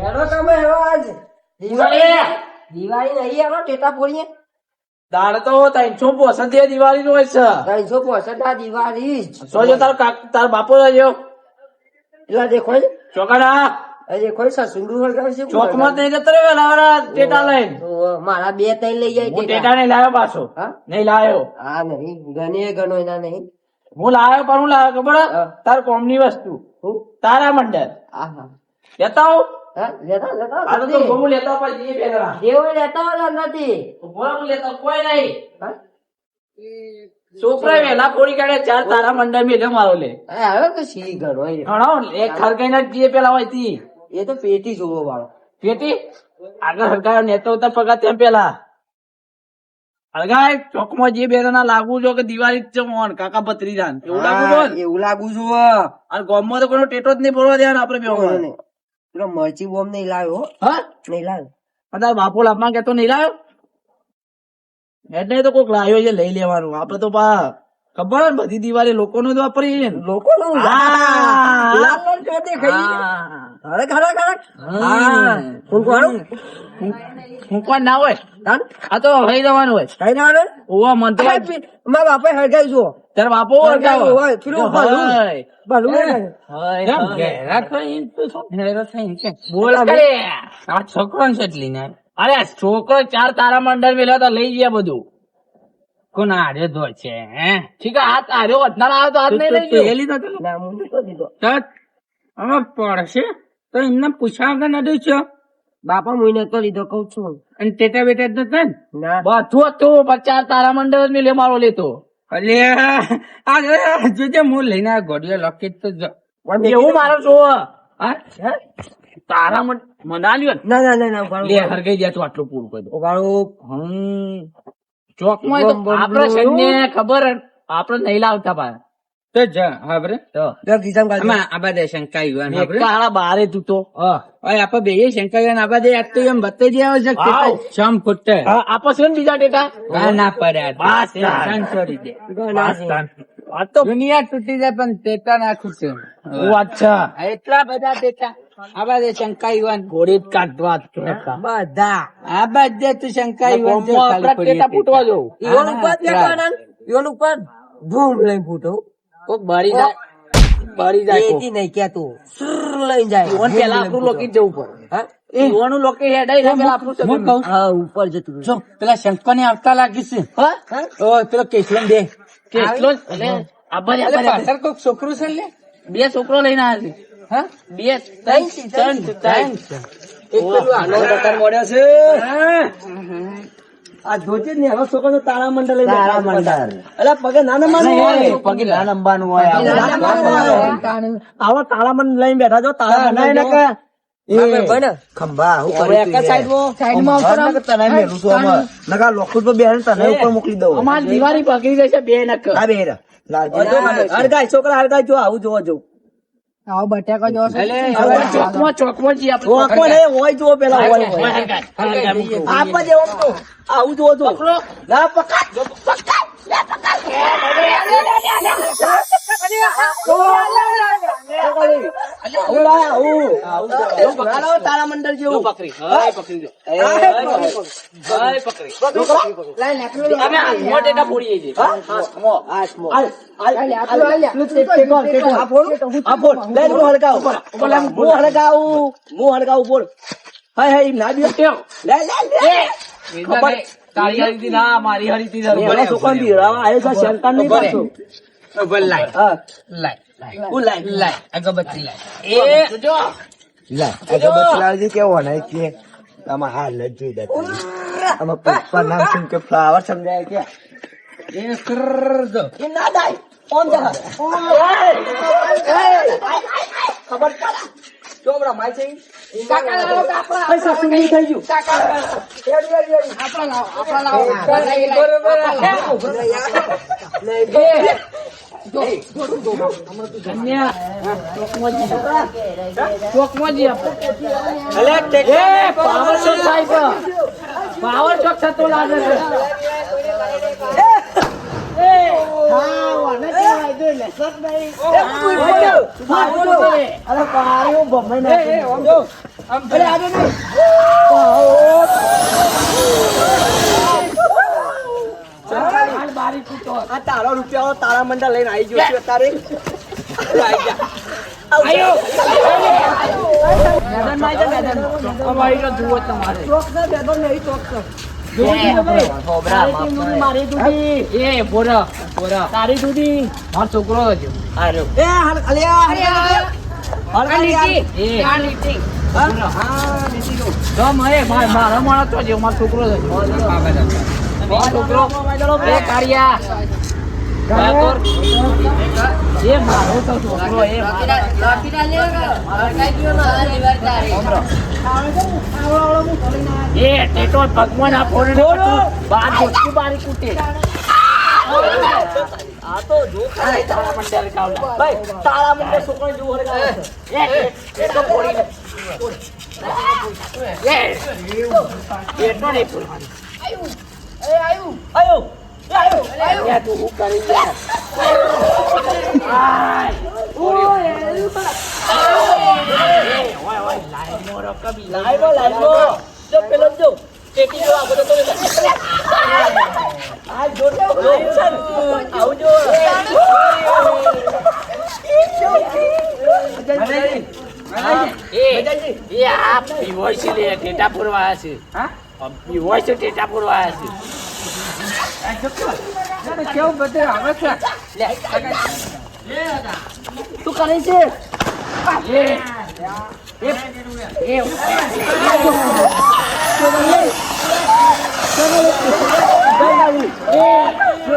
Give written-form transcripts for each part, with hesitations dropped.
હેડો તમે હેડો આજ દિવાળી નહીં હેડો ટેટા ફોડીએ. દાળ તો 365 દિવાળી નો હોય છે. 365 આ દિવાળી જ. સોજો તાર બાપો રહ્યો એટલે દેખો ને ચોકડા દેખો સસુંડું હળગાવે છે. ચોક માં નહીં જતો રહ્યો લાવડા ટેટા લઈને. તો મારા 2-3 લઈ જાય હું ટેટા નહીં લાવ્યો પાછો. હા? નહીં લાવ્યો. હા નહીં ગણે ગણો એના નહીં. હું લાવ્યો પણ હું લાવ્યો ખબર હે? હા. તાર કોમની વસ્તુ હું તારા મંડળ હા હા લેતા આવું. હા લેતા આ તો તું બહુ લેતા હોય જઈએ પેલા. દેવો લેતા હોય નથી. બોલા હું લેતા કોઈ નહીં. હા છોકરા વેલા ફોડી કાઢે 4 તારા મંડળ મેલ્યો મારો લે. હવે તો સી ગણો એ. ઘણો એક ખરકાઈને જ જઈએ પેલા હોય તી એ તો પેટી જોવો વાળો. પેટી આગળ હરગાયો નેતો ઉતર પગા તેમ પેલા હરગાય ચોકમાં જે બેના લાગુ છો કે દિવાળી જ છે મોહન કાકા ભત્રીજાન એવું લાગુ છો ને? એવું લાગુ છું અને ગામમાં તો કોઈ ટેટો જ નહીં બોલવા દેવાનું આપડે બે. પેલો મરચી બોમ્બ નહીં લાવ્યો હો. હા નહીં લાવ્યો. તાર બાપો લાભમાં કેતો નહીં લાવ્યો એટલે તો કોઈક લાવ્યો છે લઈ લેવાનું. આપડે તો પા ખબર ને બધી દિવાળી લોકોનું જ વાપરીએ છીએ ને. લોકોનું હા. લાલ લાલ ચોટે ખાઈ. હા. હળક હળક હળક. હા. ફૂંકવાનું? ફૂંકવા ના હોય તાન? આ તો હઈ જવાનું હોય. ખાઈ લેવાનું? ઓવા મન તો મારા બાપા હળગાવી જુઓ. તાર બાપો હળગાવ્યું હોય. પેલું ભલું. ભલું હોય ને. બોલ આ છોકરો કેટલી ને અરે છોકરો 4 તારા મંડળ મેળ્યો તો લઈ ગયા બધું. કોણ આર્યો ધો છે હે ઠીક હાથ આર્યો વધનાર આવ્યો તો હાથ નહીં લઈ ગયો. ના, હું નતો દીધો. હવે પડશે તો એમને પૂછવા કે નથી છે બાપા હું નતો લીધો કઉ છું. અને ટેટા બેટા જ નથી ને ના બધું હતું 4 તારા મંડળ મેં લે મારો લેતો. અલે આ જોજે હું લઈને આ ઘોડીઓ લખી તો એવું મારો છો હે? તારા મનાલ્યો ના ના ના ના ઉઘાડું, લે હરગાઈ દે તું આટલું પૂરું કરી દો. ઉઘાડું. ચોકમાં તો આપડે સૈન્ય ખબર આપડે નહીં લાવતા ભાઈ તો જા હાબરે તો લે ખિસ્સામાં ગાળી દે. આબા દે શંકા યુવાન હાબરે કાળા બારે તું તો ઓય આપા બેય શંકા યુવાન આબા દે આ તો એમ બત્તે જે આવે છે ચમ ફૂટે આપો છે ને બીજા ટેટા ના ના પડ્યા બસ શાન છોડી દે બસ આ તો દુનિયા તૂટી જાય પણ ટેટા ના ખૂટે. ઓ અચ્છા એટલા બધા ટેટા આબા દે શંકા યુવાન ઘોડી કાઢવા બધા આબા દે તું શંકા યુવાન જો ખાલી ટેટા ફૂટવા જો ઈવન ઉપર લેવાના ને? ઈવન ઉપર ધૂમ લઈને ફૂટો. કોક બારી જાય બારી જાય કોક. એથી નહીં કેતું સુર લઈને જાય. ઈવન પેલા આપણું લોકી જવું પડે. હા? ઈવોનું લોકી હેડાઈ ને પેલા આપણું સગું. હા ઉપર જતું જો પેલા શંકર ને આવતા લાગી છે હા? ઓ પેલો કેસલન દે કેસલો પાછળ કોક છોકરું છે લે 2 છોકરો લઈને આવ્યા છે હા 2 3 એક પેલું આનો બટર મોડ્યો છે આ જોજે ને હવે છોકરો તો તારા મંડળ લઈને તારા મંડળ. અલા પગે ના નંબરનું હોય પગે ના નંબરનું હોય આવા તારા મંડળ લઈને બેઠા જો તારા મંડળ ખંભા હું હવે એક જ સાઈડમાં તને મેલું છું આમાં. નકા લોખંડ પર બેહીને તને ઉપર મોકલી દઉં. અમારી દિવાળી પકડી જશે 2 નક આ બે હેરા. હરગાય છોકરા હરગાય જો આવું જોવા જવું. આવો બટાકા જો ચોકમાં જી આપણે ચોકમાં નહીં, હોય જુઓ પેલા હોય હોય. આપવા જેવો તો આવું જોવો છો. ના પકડ. તારા મંડળ જેવું પકડી જો મારી હરીતી કેવો ને કે આમાં હાલ જ જોઈ દે. આમાં પપ્પા નામ શું કે ફ્લાવર સમજાય કે એ ના દાય ઓમ જા ખબર પડા ચોબડા માય છે કાકા લાવો કાપડા પૈસા સુની થઈ ગયું કાકા રેડી આપણા લાવો પાવર ચોક થતો લાગે છે અરે આજે નહીં. હાલ બારી તૂટો. આ તારો રૂપિયા તારા મંડા લઈને આવી ગયો છે અત્યારે. આવી જા. આયો. મેદાનમાં આવી જા, મેદાનમાં. અમારી તો જુઓ તમારે. ચોક છે, મેદાન નહીં, ચોક છે. મારી દૂધી. એ બોરા બોરા તારી દૂધી. મારો છોકરો હતો. એ હાલ અલ્યા હાલ એ હા લીટી નો. ગમ હે મારો માણસ તો જે મારો છોકરો હતો. મારો છોકરો એ કાળિયા બરાબર. એ મારો તો છોકરો એ એ ટેટો ભગવાન આ ફોન બાર દોસ્તી બારી કૂટે. આ તો જો ખાય તારા મંડળ કાવલા. ભાઈ તારા મંડળ છોકરો જો હરે કાવલા. એ ટેટો ફોડી એ ટેટો નહીં ફોડવાની. આયો યાર તું હું કરી યાર. ઓય લાઈ મોરો કબી લાઈવો જો પેલો જો ટેકી જો આ બધો તો આ જો આવજો એ આ પીવોય છે લે ટેટા ફોડવા છે. હા પીવોય છે ટેટા ફોડવા છે. કેવું બધે આવે છે. તું કરે છે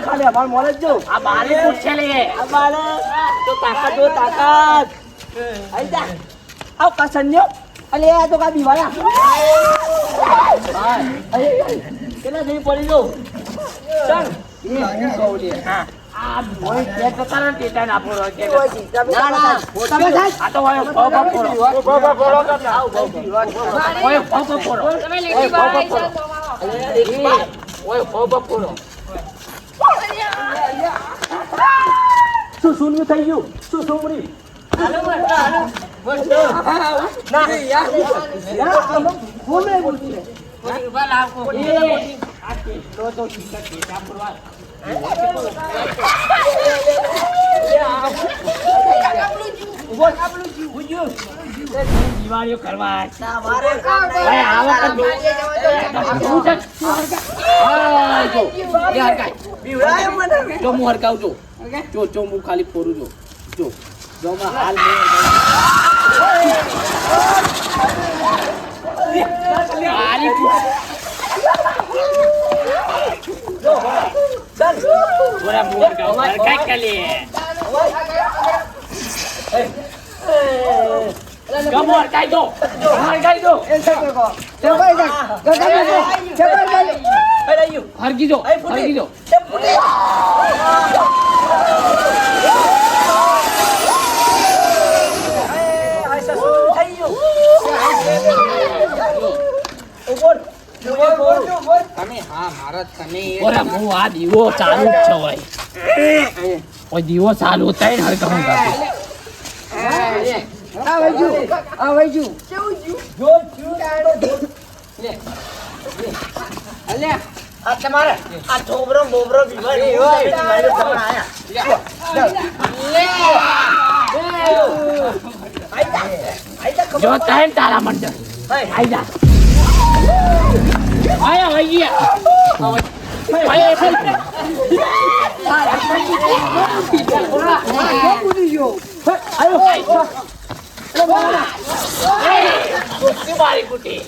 ખાલી અમાર મોડે જ જો આ બારી પૂછે લે. આ બાળે તો તાકાત જો તાકાત આઈ જા આવ કાસન્યો અલે આ તો કા બીવાયા કેટલા જઈ પડી જો ચાલ આ બોય કે પ્રકારના ટેટા ના ફોડવા કે ના ના તમે સાહેબ આ તો હોય ફોડો ઓય ફોડો તમે લીટી બાળાઈ છે તો ઓય ફોડો ફોડો. શું શૂન્ય થઈ ગયું શું સુમરી ના યાર બોલે બોલતી આ કેટલો તો ટેટા ફોડવા. દિવાળીઓ કરવા જો હું હરકાવ જો હું ખાલી ફોરું જો હાલ હરગી દો ઓરા હું આ દીવો ચાલુ જ છે હોય ઓય દીવો ચાલુ થાય ને હરકમ કરતો આ તમારે આ છોકરો બોબરો બીમારી હોય જો થાય ને તારા મંડળ આઈ જા આયા વઈ મારી કુટી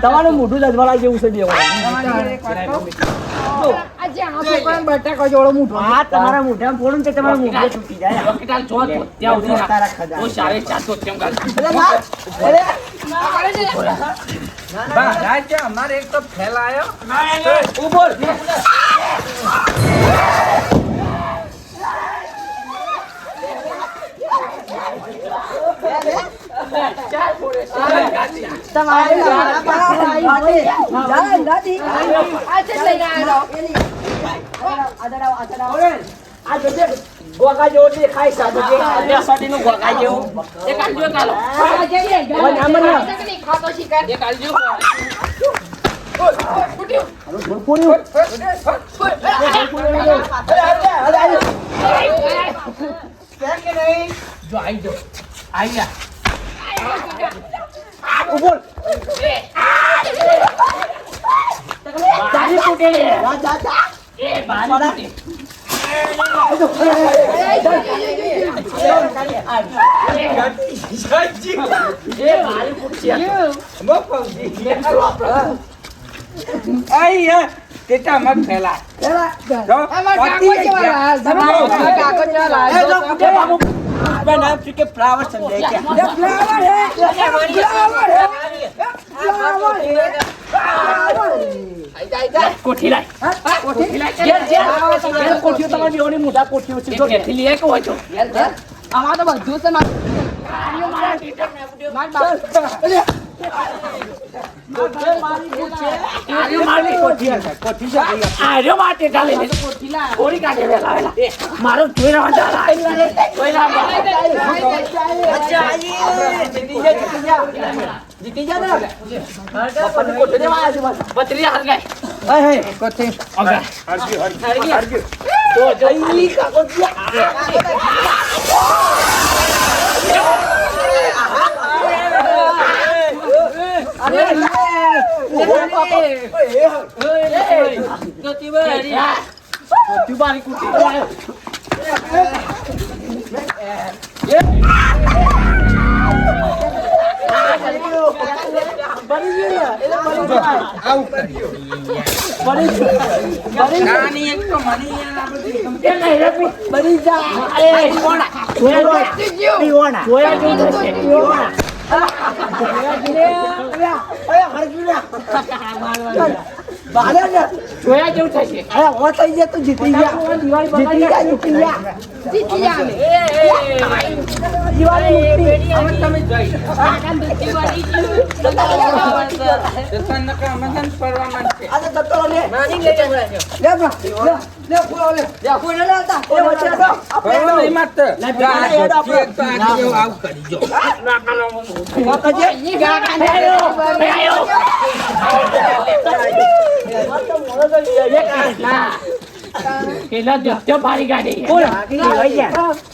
તમારું મોઢું લજવાળા જેવું છે દેવાનું. આજે આનો છોકરાને બટાકો જેવડો મોટો. આ તમારા મોઢામાં ફોડું ને તે તમારા મોઢે તૂટી જાય. અમારે એક તો ફેલાયો આજે લઈને આવ્યો. ગોગા જેવો દેખાય છે. બેસાડીનું ગોગા જેવું. ખાતો શિકાર. તેટા મત ફેલા આમાં કાકો જેવા કાકો જેવા ફ્લાવર સમજાય કોઠી કોઠીઓ તમારી બેઓની મોટા કોઠીઓ છે. આમાં તો બધું છે. મારો જોઈ જીતી જા ને પપ્પાની કોઠી દેવા આવ્યા છે. બત્રી હાર ગઈ કોઠી જોયા જેવું થશે. થઈ જાય તો જીતી ગયા. જીતી ગયા. જીતી જાને. તમે જોઈ ફરવા માંડશે. આ તો દત્તો લે. લે બા. લે ફોડો લે. ફોડો લે આતા. એ વચ્ચે આતો. ફરવા નહીં માંગતો. આવું કરી જો.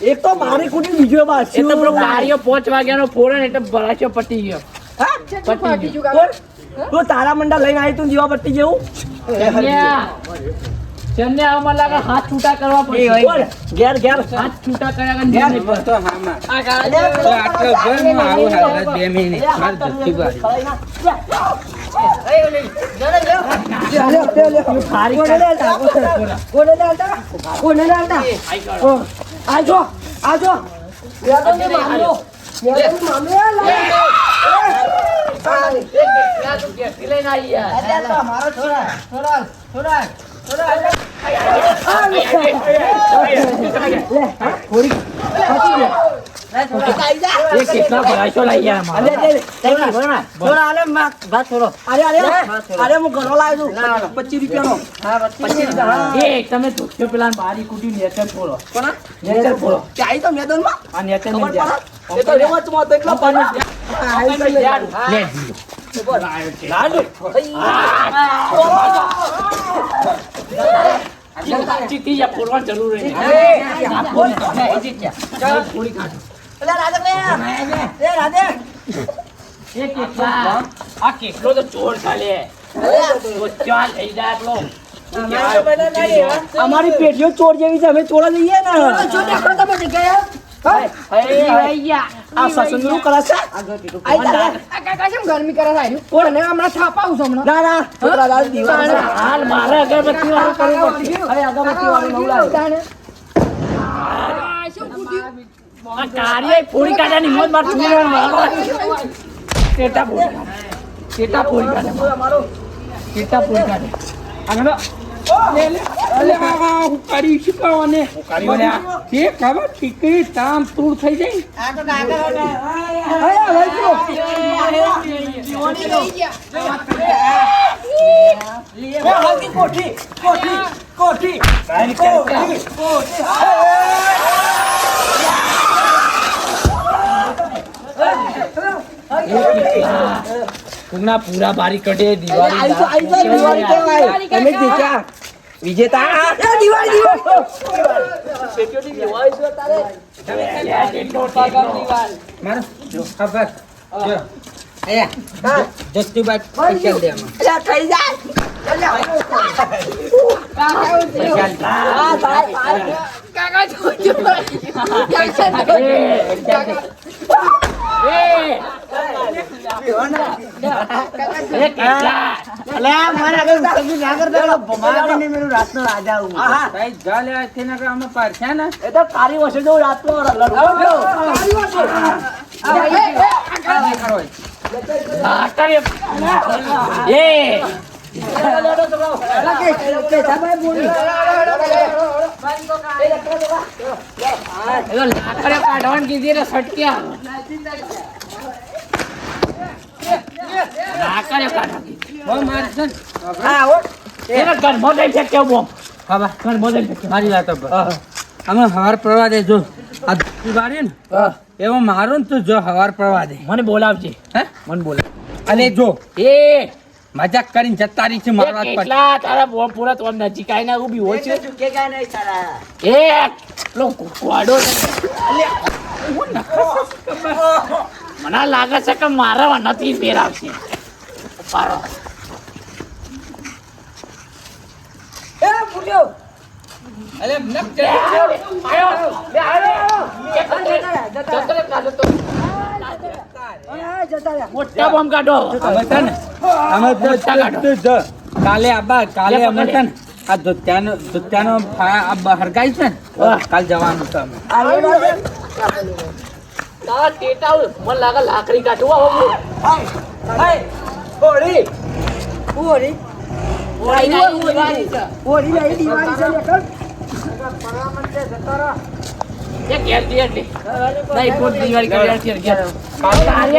એક તો મારી કુટી બીજો બાદ એ તો પેલો કાર્યો 5 વાગ્યાનો ફોડે ને એટલે ભરાશો પતી ગયો. ફાટી ગયું. તું તારા મંડા લઈને આવી તું દીવા પટ્ટી જેવું ચન્યા આમાં લાગે હાથ છૂટા કરવા પડશે. ઘેર ઘેર હાથ છૂટા કર્યા વગર નહીં ઘેર. પડતો હામાં. તો આટલો ભર હું આવું હાલત 2 મિનિટ માર ધક્કી વાળી. આજો આજો મારો છોરા છોરા છોરા કેટલા ભરાશો લઈ ગયા અરે હું ઘણો લાવ્યો છું 25 રૂપિયાનો એ તમે ધોખ્યો પેલા બારી કુટી નેચર ફોડો. નેચર ફોડો. ચાઈ તો મેદાનમાં આ નેચર ખબર ને પડે? એ તો રેવચમાં તો એટલો પાણી ચીતી જા ફોડવા જરૂર નહીં. એ કેટલા આ કેટલો તો ચોર ચાલે. ચાલ થઈ જાય એટલો. અમારી પેઢીઓ ચોર જેવી છે અમે ચોરા જઈએ ને આ સસુંદરું કરે છે આઈ જા આ કાકા કેમ ગરમી કરે છે કોણ ને હમણાં થાપાવું છું હમણાં ના ના છોકરા દાદા દીવા હાલ મારે અગરબત્તી વાળું કરવું પડશે હવે અગરબત્તી વાળું નવું લાવે તાણે. આ શું ફૂટ્યું? આ કાર્ય પૂરી કાઢાની મોજ માર ચૂરવાનું વાળો. ટેટા પૂરી કાઢે. ટેટા પૂરી કાઢે. ટેટા પૂરી કાઢે. આગળ અલે આ હું કરી શીખવાને કે ખબર ઠીકરી તામ તૂર થઈ જાય. લઈ ગયા. કોઠી કોઠી કોઠી કુંગના પૂરા બારી કઢે દિવાળી દિવાળી કહેવાય તમે દેખ્યા વિજેતા કાકા જોજો. કાકા તારી વર્ષે જો રાતનો કાઢવાનું કીધી ને સટક્યા મારી વાત અમે હવાર પ્રવા દે જો આ દિવાળી ને એવો મારું ને તું જો હવાર પ્રવા દે મને બોલાવજે હે મને બોલાવ અને જો એ મજાક કરીને જતા રહી છે મારવા જ પડશે. કેટલા તારા પૂરા તો નજીક આવીને ઉભી હોય છે એ પેલો કુકવાડો છે. મને લાગે છે કે મારા નથી ફેરાવશે પારો મોટા બોમ્બ કાઢો અમે છે ને અમે કાલે કાલે અમે છે ને આ દુત્યાનો હરગાઈ છે ને કાલ જવાનું છે અમે તારા ટેટા મને લાગે લાકડી કાઢવા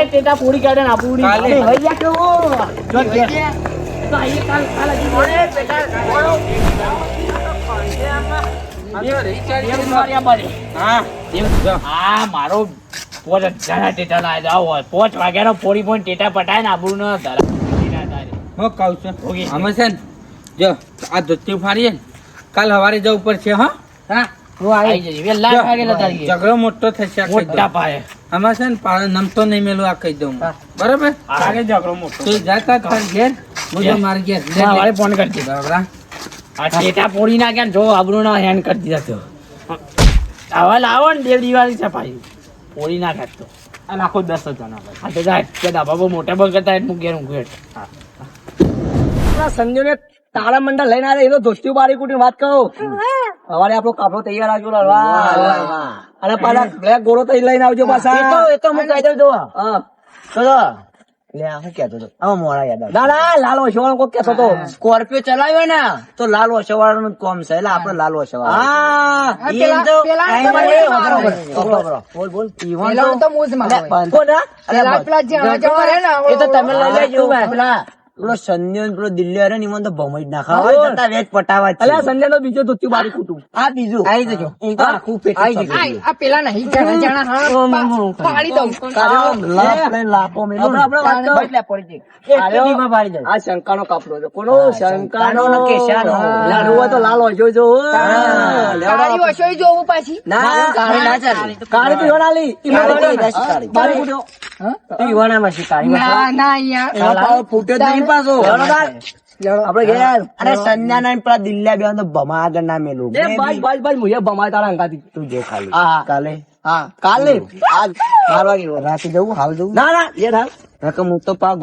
ટેટા પૂરી કાઢે ને પૂરી હા મારો 5000 ટેટા ના જાવ 5 વાગ્યાનો પોરી પોઈન્ટ ટેટા પટાય ને આબુ ન તારા હું કહું છું અમે છે ને જો આ ધોતી ફાડીએ ને કાલ સવારે જવું પડશે હા હા આવી જજે વેલા વાગેલા તારી ઝઘડો મોટો થશે આ કહી દઉં. મોટા પાયે અમે છે ને નમતો નહીં મેલું આ કહી દઉં બરાબર આગે ઝઘડો મોટો તું જાતા તાર ઘેર હું માર ઘેર મારે ફોન કરતી બરાબર આ ટેટા પોડી નાખ્યા જો આબરૂ ના હેન્ડ કરી દીધા તો હવે લાવો ને દેવ દિવાળી છપાઈ પોડી નાખ્યા તો આ નાખો 10,000 ના હા તો જાય કે દાબા બહુ મોટા બંધ કરતા એટલે ઘેર ઊંઘે સંજોને તારા મંડળ લઈને આવે એનો ધોતી બારી કુટી વાત કરો સવારે આપણો કાફલો તૈયાર આવજો અને પાછા બ્લેક ગોળો તો લઈને આવજો પાછા એ તો હું કહી દઉં જો હા ચલો ના ના લાલ ઓછવાળો કોક કેતો તો સ્કોર્પિયો ચલાવ્યો ને તો લાલ ઓછવાળો નું કોમ છે એટલે આપડે લાલ ઓછવાળો બોલ બોલ પેલા તો મોજમાં હોય. પેલા જ્યાં જવા રહે ને એ તો તમે લઈ લેજો પેલા પેલો સંજય પેલો દિલ્હી અરે ને તો ભમાઈ જ નાખા વેચ પટાવા અલ્યા સંજય નો બીજો ધોતી બારી કુટું આ બીજું આવી જજો આખું પેટ આ પેલા નહીં જાણા જાણા પાડી દઉં લાપો મેલો આ શંકા નો કાપડો છે કોનો શંકા નો કેશાનો લડવો તો લાલ હોય જો કાળી વસોઈ જોવું પાછી ના કાળી ના ચાલે કાળી પીવા નાલી બારી કુટ્યો પીવાના માં શિકારી ના ના યાર ફૂટ્યો જ નહીં પાછો આપડે ગયા અરે સંજ્ઞા ના પેલા દિલ્હી બે ભમા આગળ ના મેલું ભાઈ મુએ ભમા તારા અંગાથી તું જે ખાલી કાલે હા કાલ નહીં આજ 12 વાગે રાતે જવું હાલ જવું ના ના લેટ હાલ હું તો પા